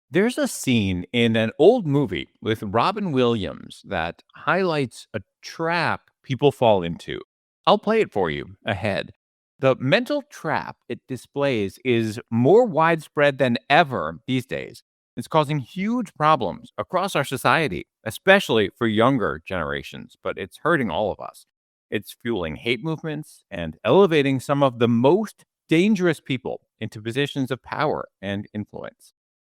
There's a scene in an old movie with Robin Williams that highlights a trap people fall into. I'll play it for you ahead. The mental trap it displays is more widespread than ever these days. It's causing huge problems across our society, especially for younger generations, but it's hurting all of us. It's fueling hate movements and elevating some of the most dangerous people into positions of power and influence.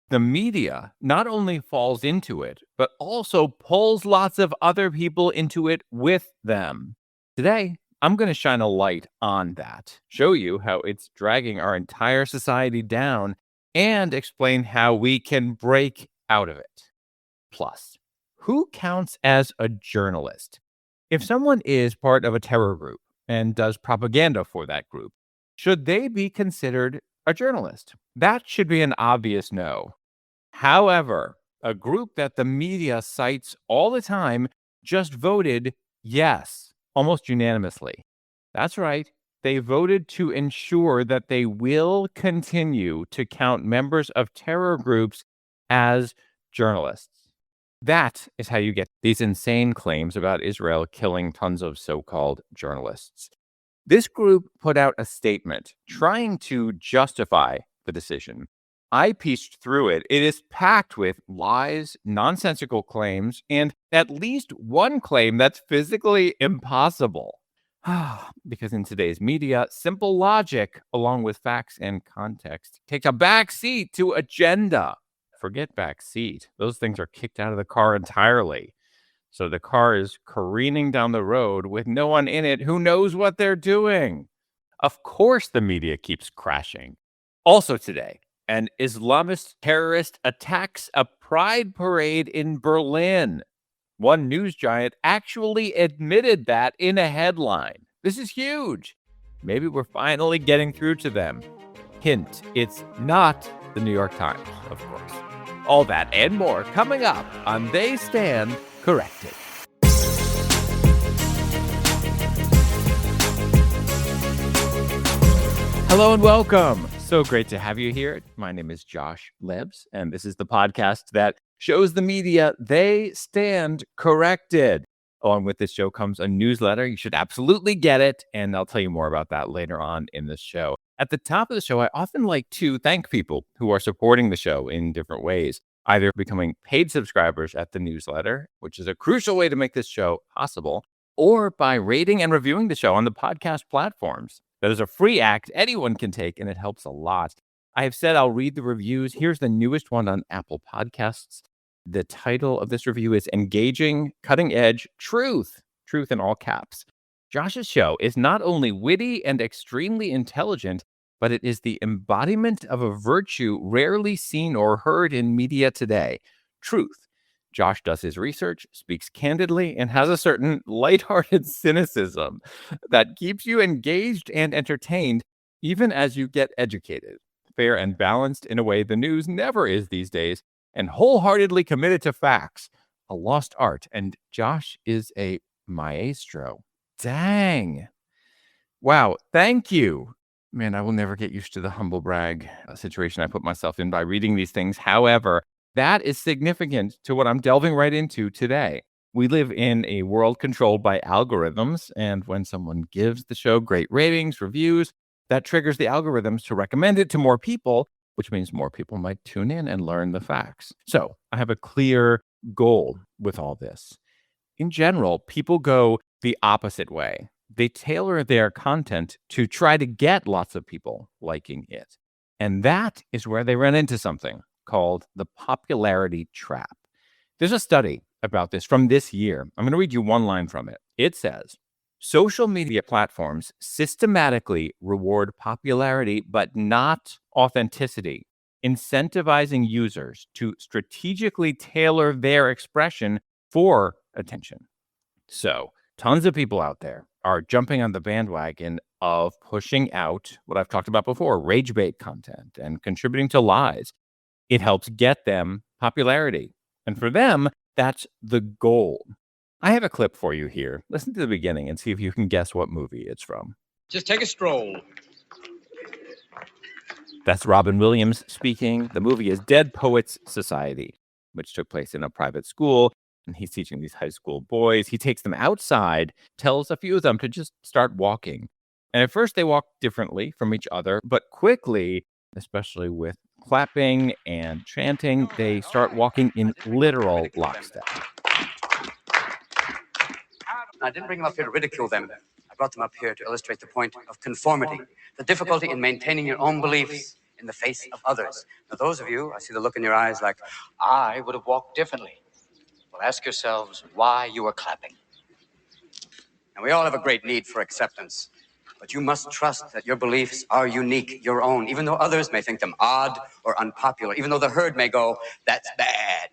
The media not only falls into it, but also pulls lots of other people into it with them. Today, I'm going to shine a light on that, show you how it's dragging our entire society down, and explain how we can break out of it. Plus, who counts as a journalist? If someone is part of a terror group and does propaganda for that group, should they be considered a journalist? That should be an obvious no. However, a group that the media cites all the time just voted yes, almost unanimously. That's right. They voted to ensure that they will continue to count members of terror groups as journalists. That is how you get these insane claims about Israel killing tons of so called journalists. This group put out a statement trying to justify the decision. I pieced through it. It is packed with lies, nonsensical claims, and at least one claim that's physically impossible. Because in today's media, simple logic, along with facts and context, takes a back seat to agenda. Forget back seat. Those things are kicked out of the car entirely. So the car is careening down the road with no one in it who knows what they're doing. Of course, the media keeps crashing. Also today, an Islamist terrorist attacks a pride parade in Berlin. One news giant actually admitted that in a headline. This is huge. Maybe we're finally getting through to them. Hint, it's not the New York Times, of course. All that and more coming up on They Stand Corrected. Hello and welcome. So great to have you here. My name is Josh Lebs, and this is the podcast that shows the media they stand corrected. Along with this show comes a newsletter. You should absolutely get it, and I'll tell you more about that later on in the show. At the top of the show, I often like to thank people who are supporting the show in different ways, either becoming paid subscribers at the newsletter, which is a crucial way to make this show possible, or by rating and reviewing the show on the podcast platforms. That is a free act anyone can take, and it helps a lot. I have said I'll read the reviews. Here's the newest one on Apple Podcasts. The title of this review is Engaging, Cutting Edge Truth. Truth in all caps. Josh's show is not only witty and extremely intelligent, but it is the embodiment of a virtue rarely seen or heard in media today. Truth. Josh does his research, speaks candidly, and has a certain lighthearted cynicism that keeps you engaged and entertained even as you get educated. Fair and balanced in a way the news never is these days, and wholeheartedly committed to facts. A lost art. And Josh is a maestro. Dang. Wow. Thank you. Man, I will never get used to the humble brag situation I put myself in by reading these things. However, that is significant to what I'm delving right into today. We live in a world controlled by algorithms, and when someone gives the show great ratings, reviews, that triggers the algorithms to recommend it to more people, which means more people might tune in and learn the facts. So I have a clear goal with all this. In general, people go the opposite way. They tailor their content to try to get lots of people liking it. And that is where they run into something called the popularity trap. There's a study about this from this year. I'm going to read you one line from it. It says, social media platforms systematically reward popularity, but not authenticity, incentivizing users to strategically tailor their expression for attention. So, tons of people out there are jumping on the bandwagon of pushing out what I've talked about before, rage bait content and contributing to lies. It helps get them popularity. And for them, that's the goal. I have a clip for you here. Listen to the beginning and see if you can guess what movie it's from. Just take a stroll. That's Robin Williams speaking. The movie is Dead Poets Society, which took place in a private school. And he's teaching these high school boys. He takes them outside, tells a few of them to just start walking. And at first, they walk differently from each other, but quickly, especially with clapping and chanting, they start walking in literal lockstep. I didn't bring them up here to ridicule them. I brought them up here to illustrate the point of conformity, the difficulty in maintaining your own beliefs in the face of others. Now, those of you, I see the look in your eyes like, I would have walked differently. Well, ask yourselves why you are clapping. And we all have a great need for acceptance. But you must trust that your beliefs are unique, your own, even though others may think them odd or unpopular, even though the herd may go, that's bad.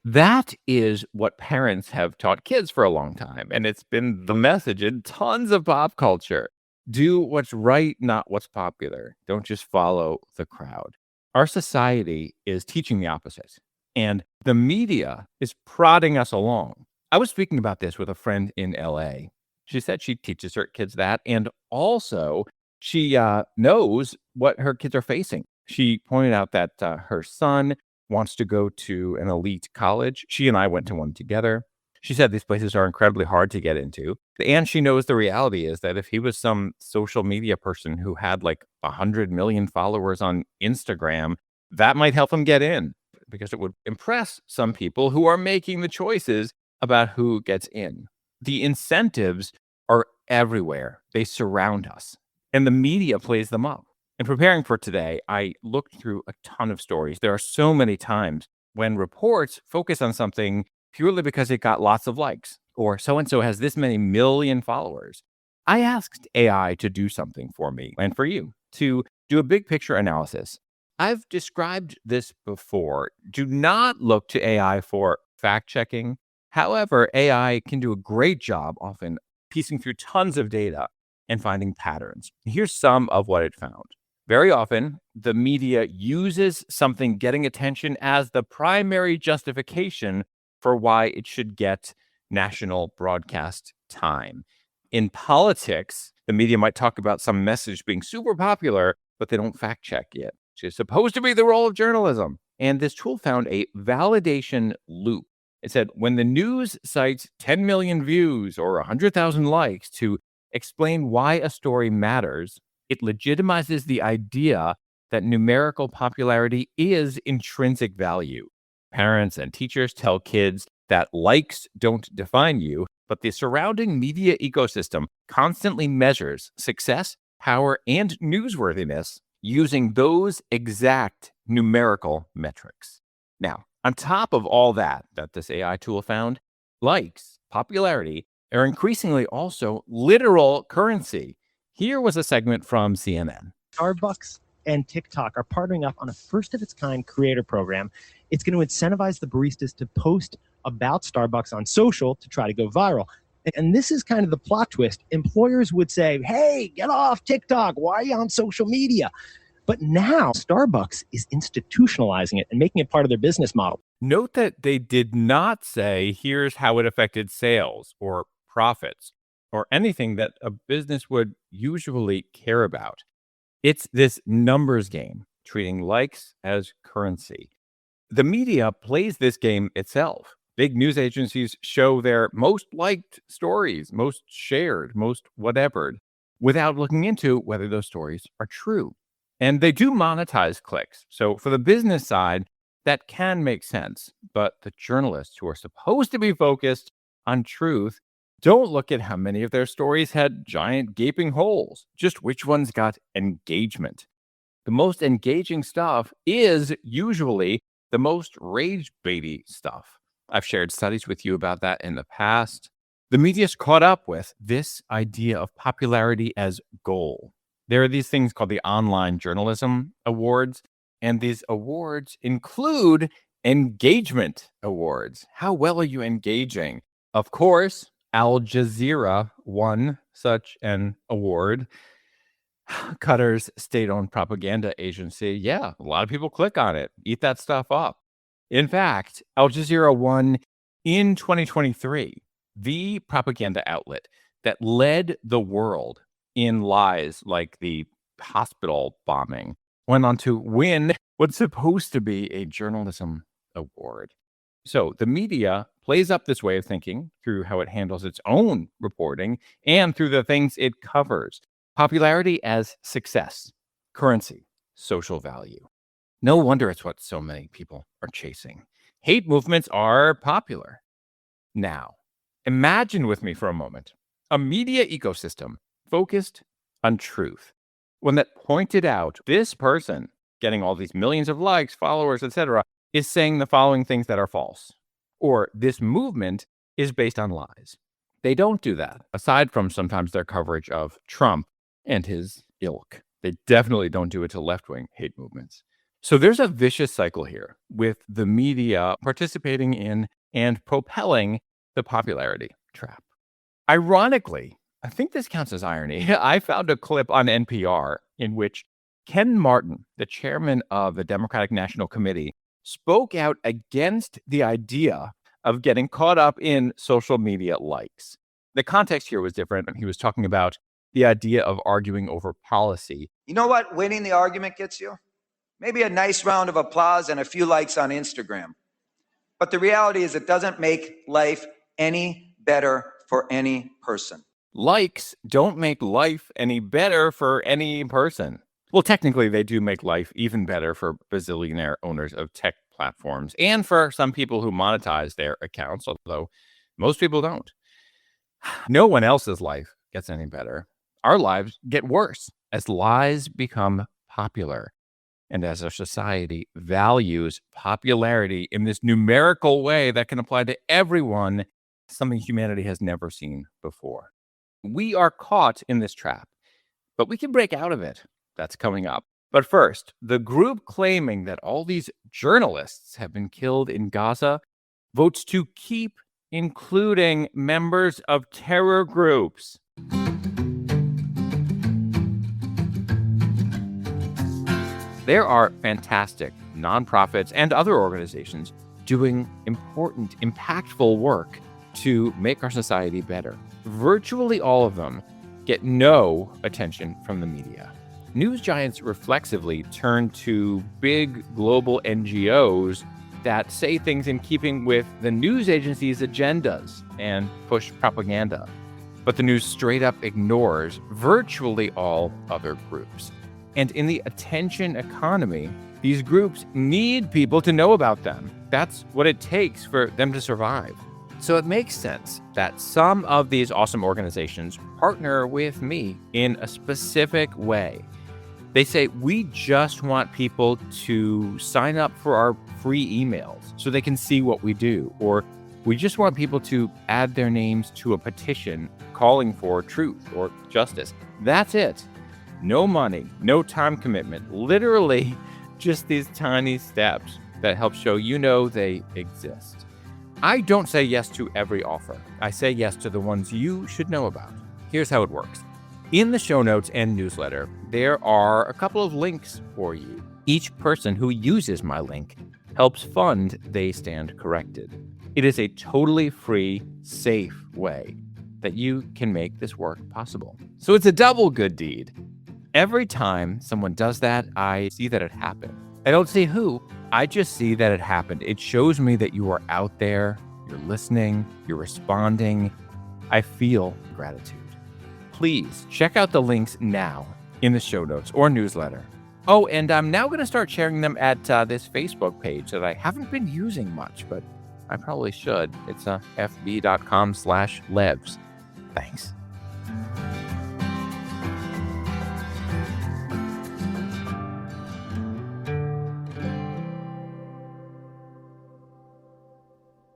That is what parents have taught kids for a long time, and it's been the message in tons of pop culture. Do what's right, not what's popular. Don't just follow the crowd. Our society is teaching the opposite, and the media is prodding us along. I was speaking about this with a friend in LA. She said she teaches her kids that, and also she knows what her kids are facing. She pointed out that her son wants to go to an elite college. She and I went to one together. She said these places are incredibly hard to get into. And she knows the reality is that if he was some social media person who had like 100 million followers on Instagram, that might help him get in because it would impress some people who are making the choices about who gets in. The incentives are everywhere, they surround us, and the media plays them up. In preparing for today, I looked through a ton of stories. There are so many times when reports focus on something purely because it got lots of likes, or so and so has this many million followers. I asked AI to do something for me and for you to do a big picture analysis. I've described this before. Do not look to AI for fact checking. However, AI can do a great job, often piecing through tons of data and finding patterns. Here's some of what it found. Very often, the media uses something getting attention as the primary justification for why it should get national broadcast time. In politics, the media might talk about some message being super popular, but they don't fact check it, which is supposed to be the role of journalism. And this tool found a validation loop. It said when the news cites 10 million views or 100,000 likes to explain why a story matters, it legitimizes the idea that numerical popularity is intrinsic value. Parents and teachers tell kids that likes don't define you, but the surrounding media ecosystem constantly measures success, power, and newsworthiness using those exact numerical metrics. Now, on top of all that this AI tool found, likes, popularity are increasingly also literal currency. Here was a segment from CNN. Starbucks and TikTok are partnering up on a first of its kind creator program. It's going to incentivize the baristas to post about Starbucks on social to try to go viral. And this is kind of the plot twist. Employers would say, hey, get off TikTok. Why are you on social media? But now Starbucks is institutionalizing it and making it part of their business model. Note that they did not say, here's how it affected sales or profits or anything that a business would usually care about. It's this numbers game, treating likes as currency. The media plays this game itself. Big news agencies show their most liked stories, most shared, most whatever, without looking into whether those stories are true. And they do monetize clicks. So for the business side, that can make sense. But the journalists who are supposed to be focused on truth don't look at how many of their stories had giant gaping holes, just which ones got engagement. The most engaging stuff is usually the most rage-baity stuff. I've shared studies with you about that in the past. The media's caught up with this idea of popularity as goal. There are these things called the Online Journalism Awards, and these awards include engagement awards. How well are you engaging? Of course, Al Jazeera won such an award. Qatar's state-owned propaganda agency. Yeah, a lot of people click on it, eat that stuff up. In fact, Al Jazeera won in 2023, the propaganda outlet that led the world in lies like the hospital bombing, went on to win what's supposed to be a journalism award. So the media plays up this way of thinking through how it handles its own reporting and through the things it covers. Popularity as success, currency, social value. No wonder it's what so many people are chasing. Hate movements are popular. Now, imagine with me for a moment a media ecosystem focused on truth. One that pointed out this person getting all these millions of likes, followers, etc., is saying the following things that are false. Or this movement is based on lies. They don't do that, aside from sometimes their coverage of Trump and his ilk. They definitely don't do it to left-wing hate movements. So there's a vicious cycle here with the media participating in and propelling the popularity trap. Ironically, I think this counts as irony. I found a clip on NPR in which Ken Martin, the chairman of the Democratic National Committee, spoke out against the idea of getting caught up in social media likes. The context here was different. He was talking about the idea of arguing over policy. You know what winning the argument gets you? Maybe a nice round of applause and a few likes on Instagram. But the reality is it doesn't make life any better for any person. Likes don't make life any better for any person. Well, technically, they do make life even better for bazillionaire owners of tech platforms and for some people who monetize their accounts, although most people don't. No one else's life gets any better. Our lives get worse as lies become popular and as our society values popularity in this numerical way that can apply to everyone, something humanity has never seen before. We are caught in this trap, but we can break out of it. That's coming up. But first, the group claiming that all these journalists have been killed in Gaza votes to keep including members of terror groups. There are fantastic nonprofits and other organizations doing important, impactful work to make our society better. Virtually all of them get no attention from the media. News giants reflexively turn to big global NGOs that say things in keeping with the news agency's agendas and push propaganda. But the news straight up ignores virtually all other groups. And in the attention economy, these groups need people to know about them. That's what it takes for them to survive. So it makes sense that some of these awesome organizations partner with me in a specific way. They say, we just want people to sign up for our free emails so they can see what we do. Or we just want people to add their names to a petition calling for truth or justice. That's it. No money, no time commitment, literally just these tiny steps that help show they exist. I don't say yes to every offer. I say yes to the ones you should know about. Here's how it works. In the show notes and newsletter, there are a couple of links for you. Each person who uses my link helps fund They Stand Corrected. It is a totally free, safe way that you can make this work possible. So it's a double good deed. Every time someone does that, I see that it happened. I don't see who, I just see that it happened. It shows me that you are out there, you're listening, you're responding. I feel gratitude. Please check out the links now in the show notes or newsletter. Oh, and I'm now going to start sharing them at this Facebook page that I haven't been using much, but I probably should. It's fb.com/levs. Thanks.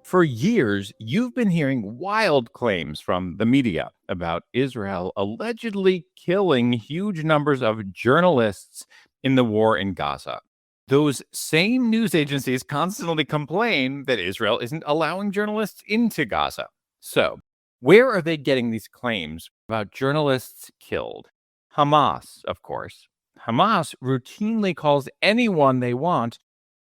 For years, you've been hearing wild claims from the media about Israel allegedly killing huge numbers of journalists in the war in Gaza. Those same news agencies constantly complain that Israel isn't allowing journalists into Gaza. So, where are they getting these claims about journalists killed? Hamas, of course. Hamas routinely calls anyone they want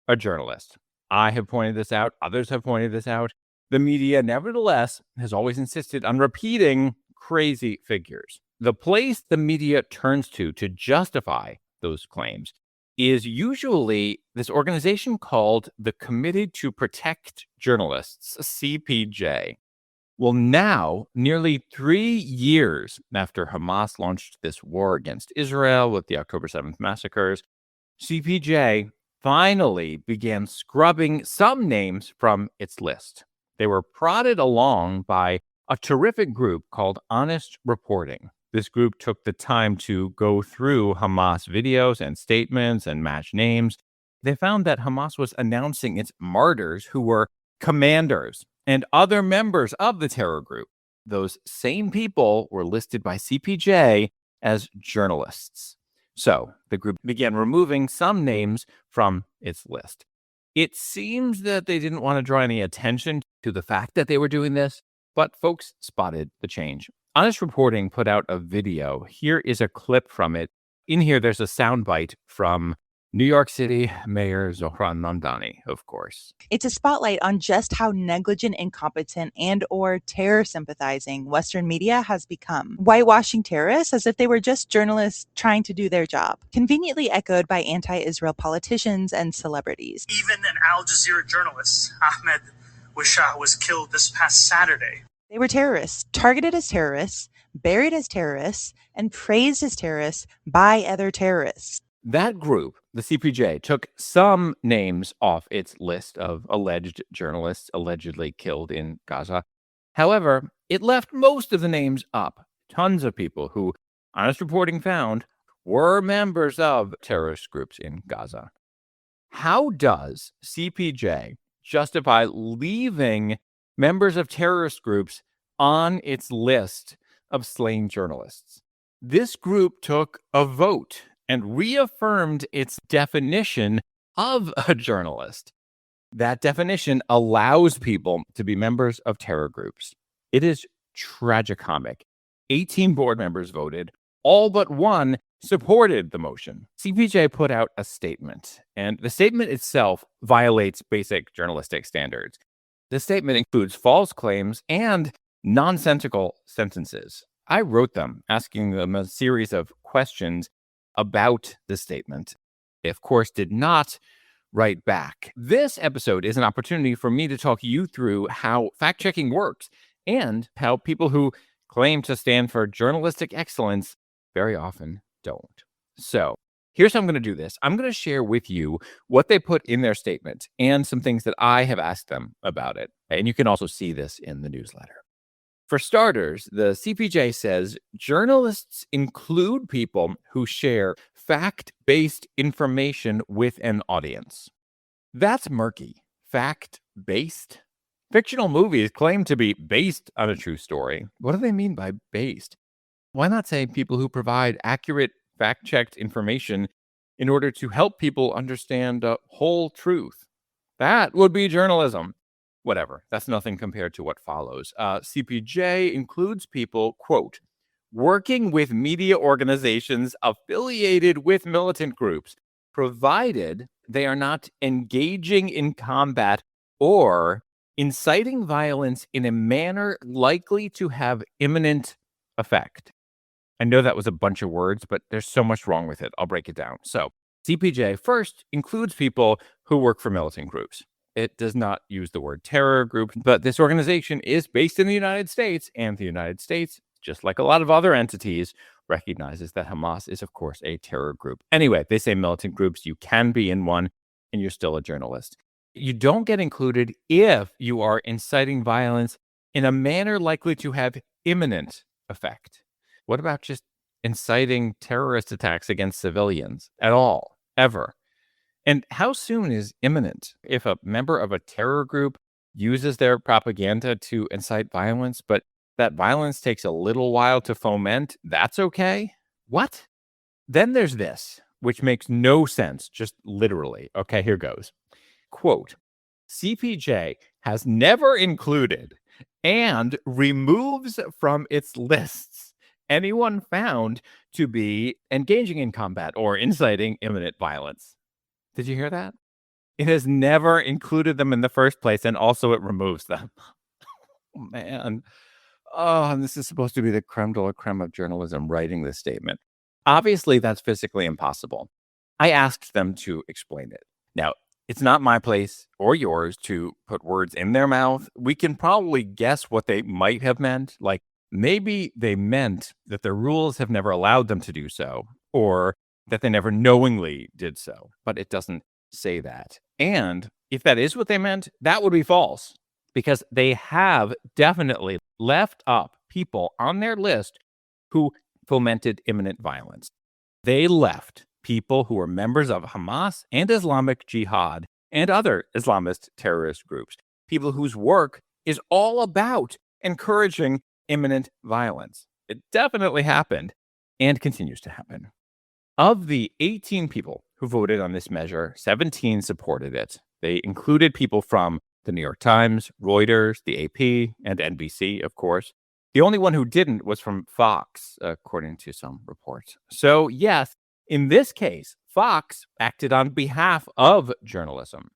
a journalist. I have pointed this out. Others have pointed this out. The media, nevertheless, has always insisted on repeating crazy figures. the place the media turns to justify those claims is usually this organization called the Committee to Protect Journalists, CPJ. Well, now, nearly 3 years after Hamas launched this war against Israel with the October 7th massacres, CPJ finally began scrubbing some names from its list. They were prodded along by a terrific group called Honest Reporting. This group took the time to go through Hamas videos and statements and match names. They found that Hamas was announcing its martyrs, who were commanders and other members of the terror group. Those same people were listed by CPJ as journalists. So the group began removing some names from its list. It seems that they didn't want to draw any attention to the fact that they were doing this, but folks spotted the change. Honest Reporting put out a video. Here is a clip from it. In here, there's a soundbite from New York City Mayor Zohran Mamdani, of course. It's a spotlight on just how negligent, incompetent, and or terror sympathizing Western media has become, whitewashing terrorists as if they were just journalists trying to do their job, conveniently echoed by anti-Israel politicians and celebrities. Even an Al Jazeera journalist, Ahmed Wishah, was killed this past Saturday. They were terrorists, targeted as terrorists, buried as terrorists, and praised as terrorists by other terrorists. That group, the CPJ, took some names off its list of alleged journalists allegedly killed in Gaza. However, it left most of the names up. Tons of people who Honest Reporting found were members of terrorist groups in Gaza. How does CPJ justify leaving members of terrorist groups on its list of slain journalists? This group took a vote and reaffirmed its definition of a journalist. That definition allows people to be members of terror groups. It is tragicomic. 18 board members voted. All but one supported the motion. CPJ put out a statement, and the statement itself violates basic journalistic standards. The statement includes false claims and nonsensical sentences. I wrote them, asking them a series of questions about the statement. They, of course, did not write back. This episode is an opportunity for me to talk you through how fact-checking works and how people who claim to stand for journalistic excellence very often don't. So here's how I'm going to do this. I'm going to share with you what they put in their statement and some things that I have asked them about it. And you can also see this in the newsletter. For starters, the CPJ says journalists include people who share fact-based information with an audience. That's murky. Fact-based? Fictional movies claim to be based on a true story. What do they mean by based? Why not say people who provide accurate, fact-checked information in order to help people understand the whole truth? That would be journalism. Whatever, that's nothing compared to what follows. CPJ includes people, quote, working with media organizations affiliated with militant groups, provided they are not engaging in combat or inciting violence in a manner likely to have imminent effect. I know that was a bunch of words, but there's so much wrong with it. I'll break it down. So CPJ first includes people who work for militant groups. It does not use the word terror group, but this organization is based in the United States, and the United States, just like a lot of other entities, recognizes that Hamas is, of course, a terror group. Anyway, they say militant groups, you can be in one, and you're still a journalist. You don't get included if you are inciting violence in a manner likely to have imminent effect. What about just inciting terrorist attacks against civilians at all, ever? And how soon is imminent? If a member of a terror group uses their propaganda to incite violence, but that violence takes a little while to foment, that's okay? What? Then there's this, which makes no sense, just literally. Okay, here goes. Quote, CPJ has never included and removes from its lists anyone found to be engaging in combat or inciting imminent violence. Did you hear that? It has never included them in the first place, and also it removes them. Oh, man. Oh, and this is supposed to be the creme de la creme of journalism writing this statement. Obviously, that's physically impossible. I asked them to explain it. Now, it's not my place or yours to put words in their mouth. We can probably guess what they might have meant. Like maybe they meant that their rules have never allowed them to do so, or that they never knowingly did so, but it doesn't say that. And if that is what they meant, that would be false because they have definitely left up people on their list who fomented imminent violence. They left people who were members of Hamas and Islamic Jihad and other Islamist terrorist groups, people whose work is all about encouraging imminent violence. It definitely happened and continues to happen. Of the 18 people who voted on this measure, 17 supported it. They included people from the New York Times, Reuters, the AP, and NBC, of course. The only one who didn't was from Fox, according to some reports. So, yes, in this case, Fox acted on behalf of journalism.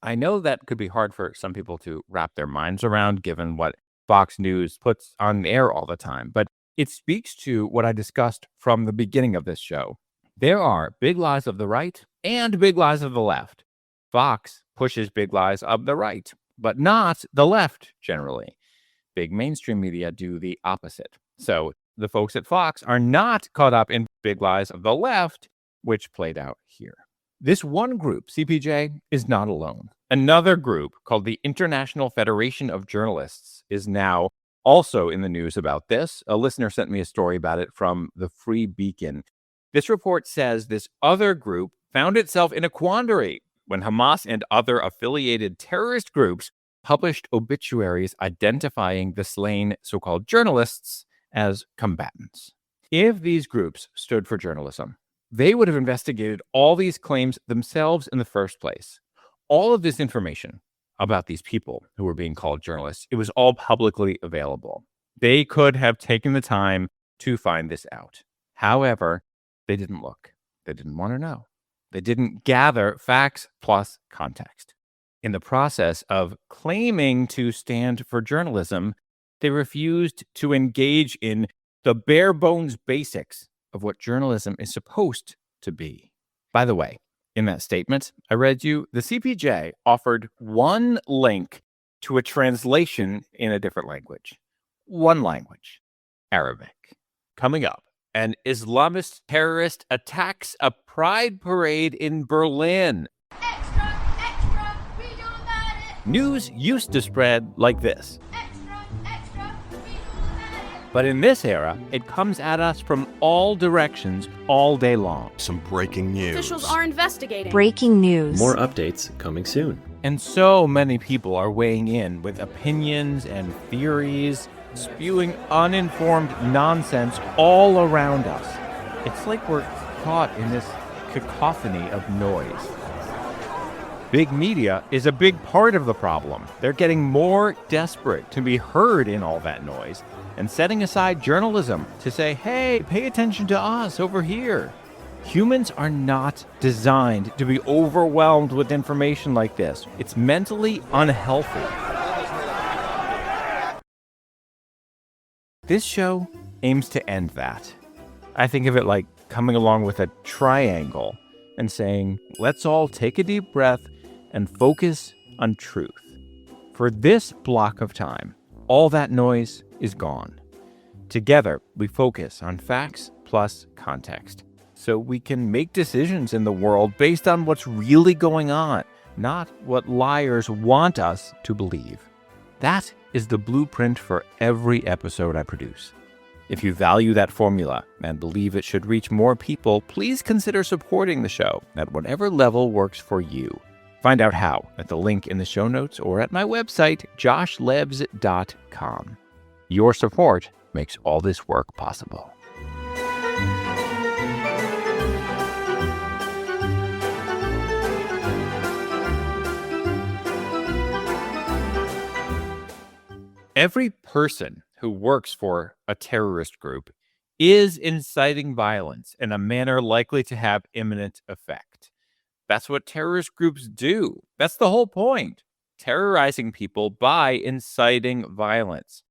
I know that could be hard for some people to wrap their minds around, given what Fox News puts on the air all the time, but it speaks to what I discussed from the beginning of this show. There are big lies of the right and big lies of the left. Fox pushes big lies of the right, but not the left generally. Big mainstream media do the opposite. So the folks at Fox are not caught up in big lies of the left, which played out here. This one group, CPJ, is not alone. Another group called the International Federation of Journalists is now also in the news about this. A listener sent me a story about it from the Free Beacon. This report says this other group found itself in a quandary when Hamas and other affiliated terrorist groups published obituaries identifying the slain so-called journalists as combatants. If these groups stood for journalism, they would have investigated all these claims themselves in the first place. All of this information about these people who were being called journalists, it was all publicly available. They could have taken the time to find this out. However, they didn't look. They didn't want to know. They didn't gather facts plus context. In the process of claiming to stand for journalism, they refused to engage in the bare bones basics of what journalism is supposed to be. By the way, in that statement I read you, the CPJ offered one link to a translation in a different language. One language, Arabic. Coming up, an Islamist terrorist attacks a pride parade in Berlin. Extra, extra, we don't let it. News used to spread like this. Extra, extra, we don't let it. But in this era, it comes at us from all directions all day long. Some breaking news. Officials are investigating. Breaking news. More updates coming soon. And so many people are weighing in with opinions and theories, spewing uninformed nonsense all around us. It's like we're caught in this cacophony of noise. Big media is a big part of the problem. They're getting more desperate to be heard in all that noise and setting aside journalism to say, hey, pay attention to us over here. Humans are not designed to be overwhelmed with information like this. It's mentally unhealthy. This show aims to end that. I think of it like coming along with a triangle and saying, let's all take a deep breath and focus on truth. For this block of time, all that noise is gone. Together, we focus on facts plus context, so we can make decisions in the world based on what's really going on, not what liars want us to believe. That is the blueprint for every episode I produce. If you value that formula and believe it should reach more people, please consider supporting the show at whatever level works for you. Find out how at the link in the show notes or at my website, joshlebs.com. Your support makes all this work possible. Every person who works for a terrorist group is inciting violence in a manner likely to have imminent effect. That's what terrorist groups do. That's the whole point. Terrorizing people by inciting violence.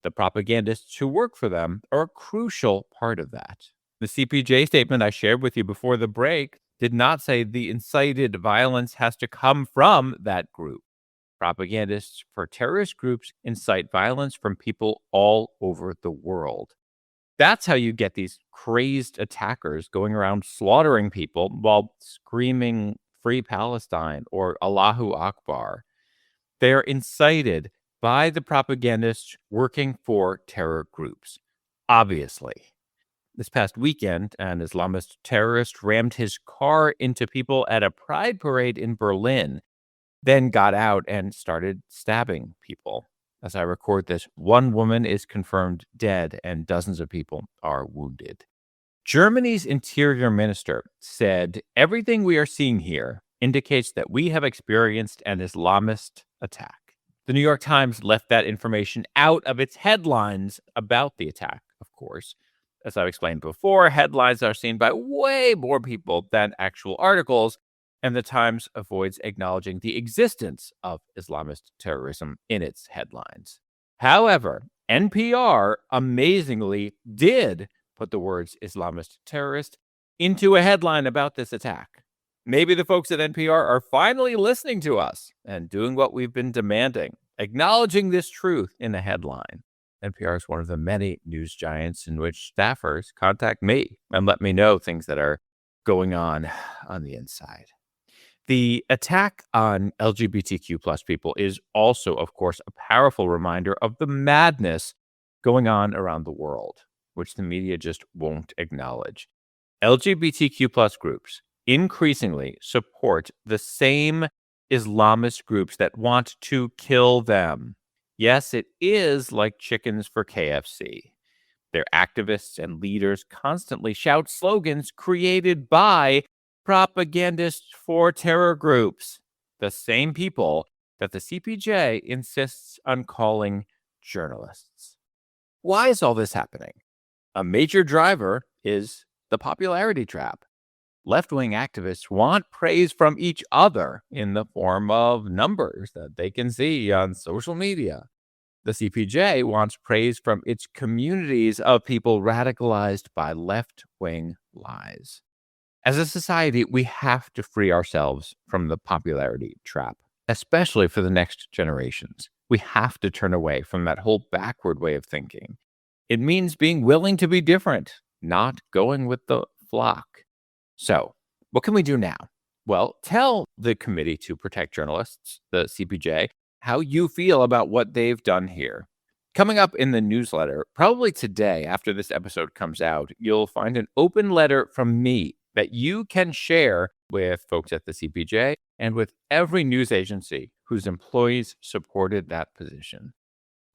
The propagandists who work for them are a crucial part of that. The CPJ statement I shared with you before the break did not say the incited violence has to come from that group. Propagandists for terrorist groups incite violence from people all over the world. That's how you get these crazed attackers going around slaughtering people while screaming Free Palestine or Allahu Akbar. They're incited by the propagandists working for terror groups, obviously. This past weekend, an Islamist terrorist rammed his car into people at a pride parade in Berlin, then got out and started stabbing people. As I record this, one woman is confirmed dead and dozens of people are wounded. Germany's interior minister said, "Everything we are seeing here indicates that we have experienced an Islamist attack." The New York Times left that information out of its headlines about the attack, of course. As I've explained before, headlines are seen by way more people than actual articles, and the Times avoids acknowledging the existence of Islamist terrorism in its headlines. However, NPR amazingly did put the words Islamist terrorist into a headline about this attack. Maybe the folks at NPR are finally listening to us and doing what we've been demanding, acknowledging this truth in a headline. NPR is one of the many news giants in which staffers contact me and let me know things that are going on the inside. The attack on LGBTQ plus people is also, of course, a powerful reminder of the madness going on around the world, which the media just won't acknowledge. LGBTQ plus groups increasingly support the same Islamist groups that want to kill them. Yes, it is like chickens for KFC. Their activists and leaders constantly shout slogans created by propagandists for terror groups, the same people that the CPJ insists on calling journalists. Why is all this happening? A major driver is the popularity trap. Left-wing activists want praise from each other in the form of numbers that they can see on social media. The CPJ wants praise from its communities of people radicalized by left-wing lies. As a society, we have to free ourselves from the popularity trap, especially for the next generations. We have to turn away from that whole backward way of thinking. It means being willing to be different, not going with the flock. So, what can we do now? Well, tell the Committee to Protect Journalists, the CPJ, how you feel about what they've done here. Coming up in the newsletter, probably today after this episode comes out, you'll find an open letter from me that you can share with folks at the CPJ and with every news agency whose employees supported that position.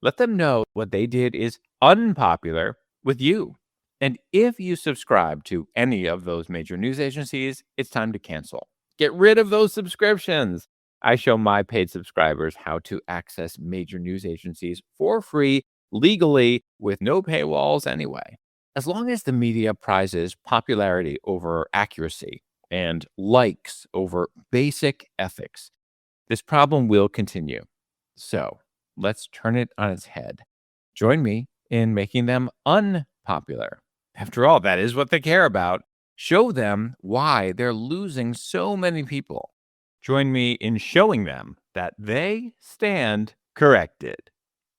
Let them know what they did is unpopular with you. And if you subscribe to any of those major news agencies, it's time to cancel. Get rid of those subscriptions. I show my paid subscribers how to access major news agencies for free, legally, with no paywalls anyway. As long as the media prizes popularity over accuracy and likes over basic ethics, this problem will continue. So let's turn it on its head. Join me in making them unpopular. After all, that is what they care about. Show them why they're losing so many people. Join me in showing them that they stand corrected.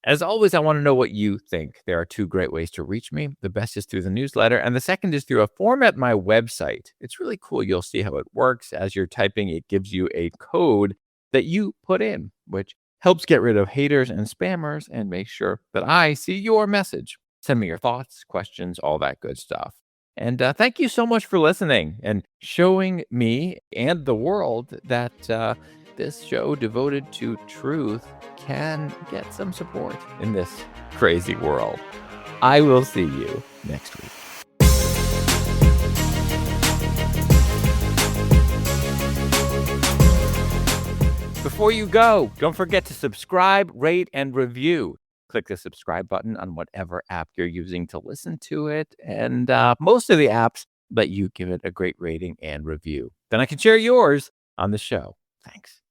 As always, I want to know what you think. There are two great ways to reach me. The best is through the newsletter, and the second is through a form at my website. It's really cool. You'll see how it works. As you're typing, it gives you a code that you put in, which helps get rid of haters and spammers and make sure that I see your message. Send me your thoughts, questions, all that good stuff. And thank you so much for listening and showing me and the world that this show devoted to truth can get some support in this crazy world. I will see you next week. Before you go, don't forget to subscribe, rate, and review. Click the subscribe button on whatever app you're using to listen to it. And most of the apps let you give it a great rating and review. Then I can share yours on the show. Thanks.